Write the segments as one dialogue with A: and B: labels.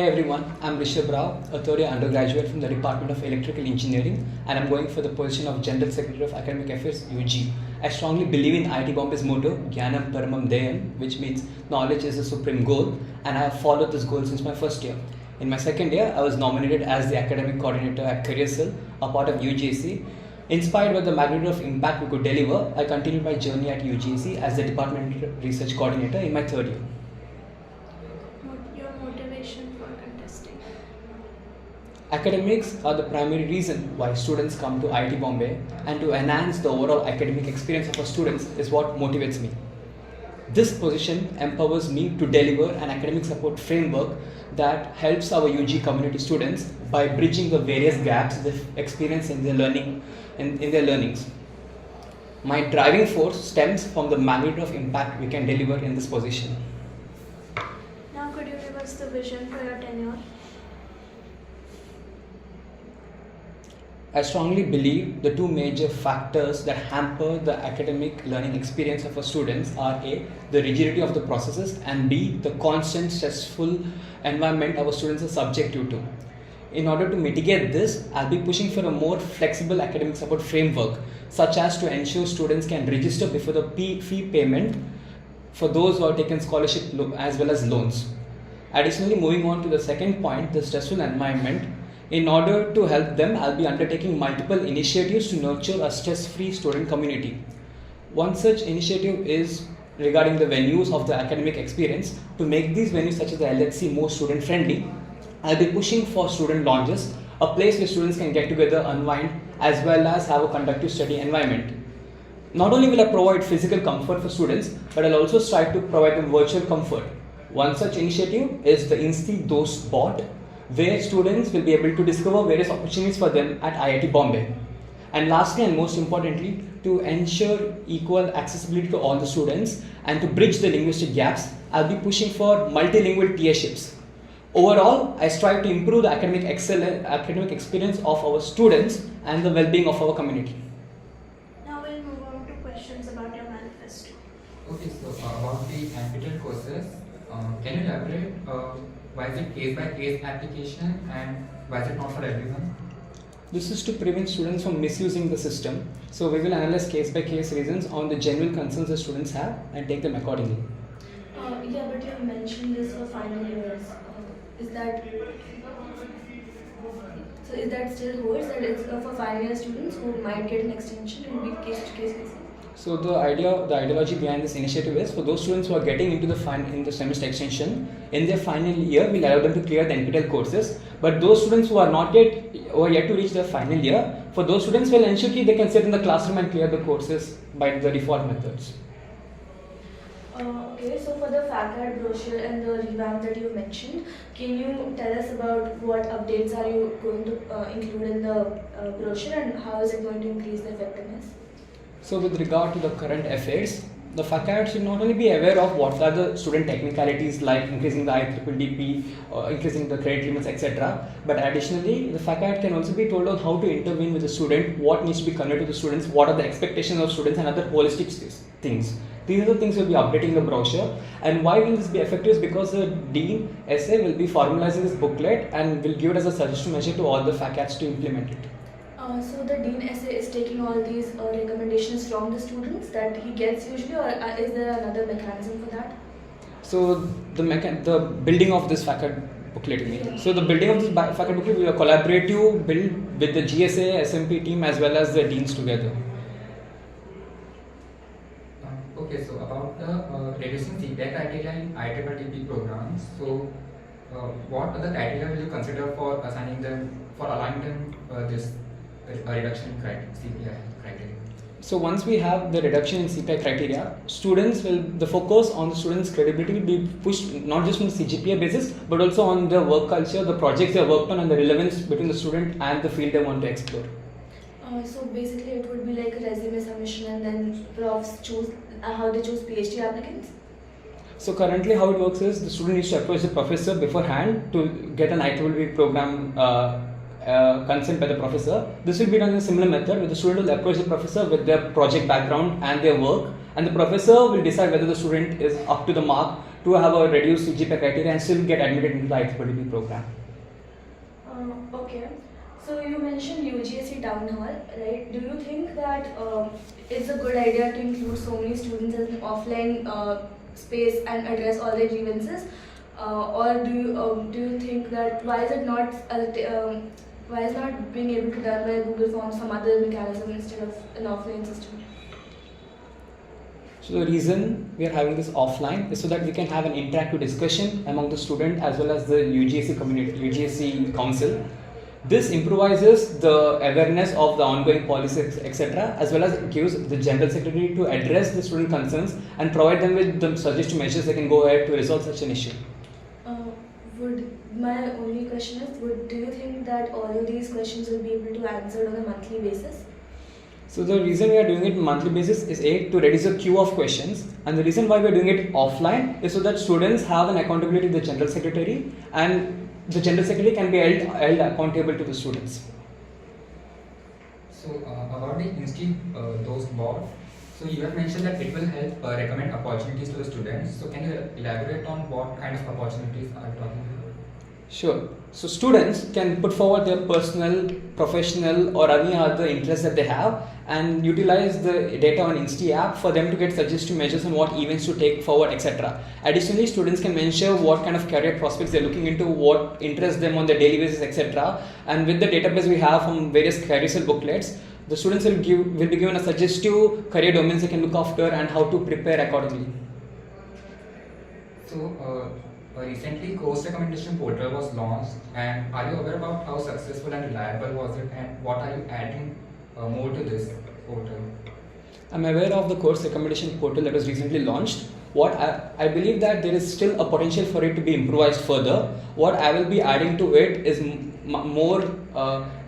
A: Hey everyone, I'm RishabRao, a third year undergraduate from the Department of Electrical Engineering, and I'm going for the position of General Secretary of Academic Affairs UG. I strongly believe in IIT Bombay's motto, Jnanam Paramam Deyam, which means knowledge is the supreme goal, and I have followed this goal since my first year. In my second year, I was nominated as the academic coordinator at Career Cell, a part of UGC. Inspired by the magnitude of impact we could deliver, I continued my journey at UGC as the department research coordinator in my third year.
B: Your motivation for contesting?
A: Academics are the primary reason why students come to IIT Bombay, and to enhance the overall academic experience of our students is what motivates me. This position empowers me to deliver an academic support framework that helps our UG community students by bridging the various gaps they've experienced in their learnings. My driving force stems from the magnitude of impact we can deliver in this position.
B: Now could you give us the vision for your tenure?
A: I strongly believe the two major factors that hamper the academic learning experience of our students are A, the rigidity of the processes, and B, the constant stressful environment our students are subjected to. In order to mitigate this, I'll be pushing for a more flexible academic support framework, such as to ensure students can register before the fee payment for those who have taken scholarship as well as loans. Additionally, moving on to the second point, the stressful environment. In order to help them, I'll be undertaking multiple initiatives to nurture a stress-free student community. One such initiative is regarding the venues of the academic experience. To make these venues such as the LHC more student-friendly, I'll be pushing for student lounges, a place where students can get together, unwind, as well as have a conducive study environment. Not only will I provide physical comfort for students, but I'll also strive to provide them virtual comfort. One such initiative is the Insti Dost Bot, where students will be able to discover various opportunities for them at IIT Bombay. And lastly and most importantly, to ensure equal accessibility to all the students and to bridge the linguistic gaps, I'll be pushing for multilingual tierships. Overall, I strive to improve the academic experience of our students and the well-being of our community.
B: Now we'll move on to questions about your manifesto.
C: Okay, so about the NPTEL courses, can you elaborate why is it case-by-case application and why is it not for everyone?
A: This is to prevent students from misusing the system. So we will analyze case-by-case reasons on the genuine concerns the students have and take them accordingly.
B: Yeah, but you mentioned this for final years. Is that still holds, that it's for final year students who might get an extension? It will be case-to-case basis?
A: So the ideology behind this initiative is for those students who are getting into the semester extension, in their final year, we'll allow them to clear the NPTEL courses. But those students who are yet to reach their final year, for those students, we'll ensure that they can sit in the classroom and clear the courses by the default methods.
B: Okay, so for the FACAD brochure and the revamp that you mentioned, can you tell us about what updates are you going to include in the brochure, and how is it going to increase the effectiveness?
A: So with regard to the current affairs, the FACAD should not only be aware of what are the student technicalities like increasing the IEEE, increasing the credit limits, etc. But additionally, the FACAD can also be told on how to intervene with the student, what needs to be conveyed to the students, what are the expectations of students, and other holistic things. These are the things we'll be updating the brochure. And why will this be effective is because the Dean SA will be formalizing this booklet and will give it as a suggestion measure to all the FACADs to implement it.
B: So the Dean SA is taking all these recommendations from the students that he gets usually, or is there another mechanism for that?
A: So the building of this FACAD booklet, you mean? So the building of this FACAD booklet will be a collaborative build with the GSA, SMP team as well as the deans together.
C: Okay, so about the reducing CPI criteria in IEEE programs, so what other criteria will you consider for assigning them, for allowing them this reduction in CPI criteria?
A: So once we have the reduction in CPI criteria, the focus on the students' credibility will be pushed not just from the CGPA basis, but also on their work culture, the projects they worked on, and the relevance between the student and the field they want to explore.
B: So basically it would be like a resume submission, and then profs choose how they choose PhD applicants?
A: So currently how it works is the student needs to approach the professor beforehand to get an IEEE program consent by the professor. This will be done in a similar method where the student will approach the professor with their project background and their work, and the professor will decide whether the student is up to the mark to have a reduced CGPA criteria and still get admitted into the IEEE program.
B: Okay. So you mentioned UGC town hall, right? Do you think that it's a good idea to include so many students in an offline space and address all their grievances, or do you think that why is not being able to done by Google Forms some other mechanism instead of an offline system?
A: So the reason we are having this offline is so that we can have an interactive discussion among the student as well as the UGC community, UGC council. This improvises the awareness of the ongoing policies, etc., as well as gives the General Secretary to address the student concerns and provide them with the suggested measures they can go ahead to resolve such an issue.
B: My only question is, do you think that all of these questions will be able to answer on a monthly basis?
A: So the reason we are doing it on a monthly basis is to reduce the queue of questions, and the reason why we are doing it offline is so that students have an accountability to the General Secretary, and the General Secretary can be held accountable to the students.
C: So about the those board, so you have mentioned that it will help recommend opportunities to the students. So can you elaborate on what kind of opportunities are you talking about?
A: Sure. So students can put forward their personal, professional or any other interests that they have and utilize the data on Insti app for them to get suggestive measures on what events to take forward, etc. Additionally, students can mention what kind of career prospects they're looking into, what interests them on their daily basis, etc. And with the database we have from various carousel booklets, the students will be given a suggestive career domains they can look after and how to prepare accordingly.
C: So recently course recommendation portal was launched, and are you aware about how successful and reliable was it, and what are you adding more to this portal?
A: I'm aware of the course recommendation portal that was recently launched. What I believe that there is still a potential for it to be improvised further. What I will be adding to it is more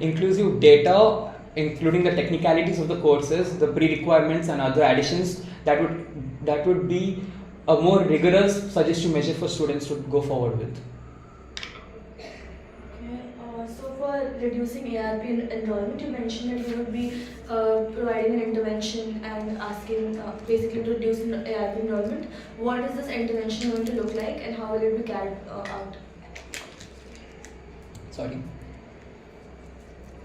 A: inclusive data, including the technicalities of the courses, the pre-requirements and other additions that would be a more rigorous suggestive measure for students to go forward with.
B: So for reducing ARP enrollment, you mentioned that you would be providing an intervention and asking basically to reduce ARP enrollment. What is this intervention going to look like, and how will it be carried out?
A: Sorry.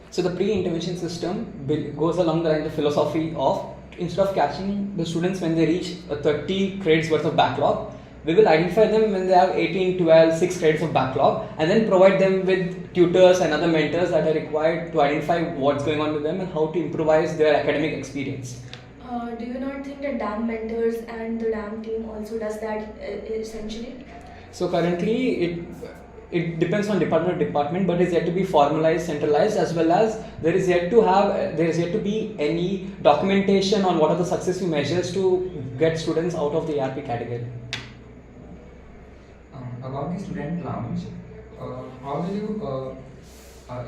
A: So the pre-intervention system goes along the line of philosophy of, instead of catching the students when they reach a 30 credits worth of backlog, we will identify them when they have 18, 12, 6 credits of backlog, and then provide them with tutors and other mentors that are required to identify what's going on with them and how to improvise their academic experience.
B: Do you not think that DAM mentors and the DAM team also does that essentially?
A: So currently it depends on department to department, but is yet to be formalized, centralized, as well as there is yet to be any documentation on what are the successive measures to get students out of the ARP category.
C: About the student lounge, how will you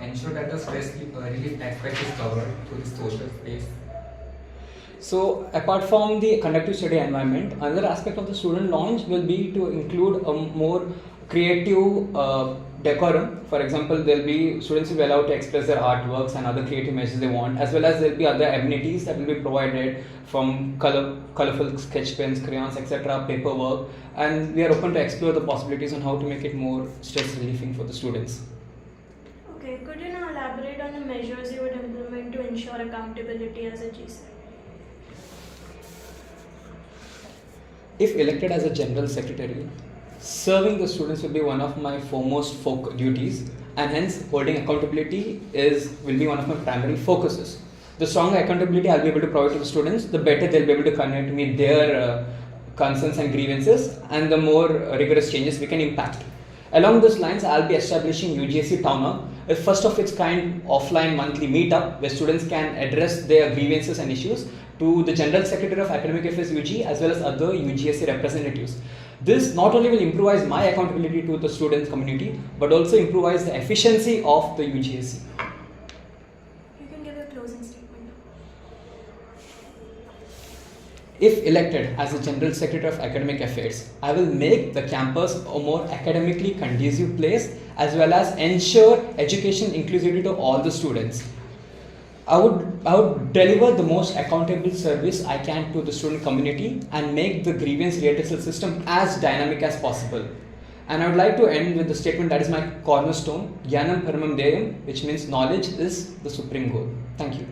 C: ensure that the stress relief aspect is covered through the social space?
A: So apart from the conductive study environment, another aspect of the student lounge will be to include a more creative decorum. For example, there will be students will be allowed to express their artworks and other creative measures they want, as well as there will be other amenities that will be provided from colorful sketch pens, crayons, etc., paperwork, and we are open to explore the possibilities on how to make it more stress relieving for the students.
D: Okay, could you now elaborate on the measures you would implement to ensure accountability as a GC?
A: If elected as a General Secretary, serving the students will be one of my foremost duties, and hence holding accountability will be one of my primary focuses. The stronger accountability I'll be able to provide to the students, the better they'll be able to connect to me their concerns and grievances, and the more rigorous changes we can impact. Along those lines, I'll be establishing UGC Town Hall, a first of its kind offline monthly meetup where students can address their grievances and issues to the General Secretary of Academic Affairs UG as well as other UGSC representatives. This not only will improvise my accountability to the students community, but also improvise the efficiency of the UGSC.
D: You can give a closing statement.
A: If elected as the General Secretary of Academic Affairs, I will make the campus a more academically conducive place as well as ensure education inclusivity to all the students. I would deliver the most accountable service I can to the student community and make the grievance redressal system as dynamic as possible. And I would like to end with the statement that is my cornerstone, Jnanam Paramam Deyam, which means knowledge is the supreme goal. Thank you.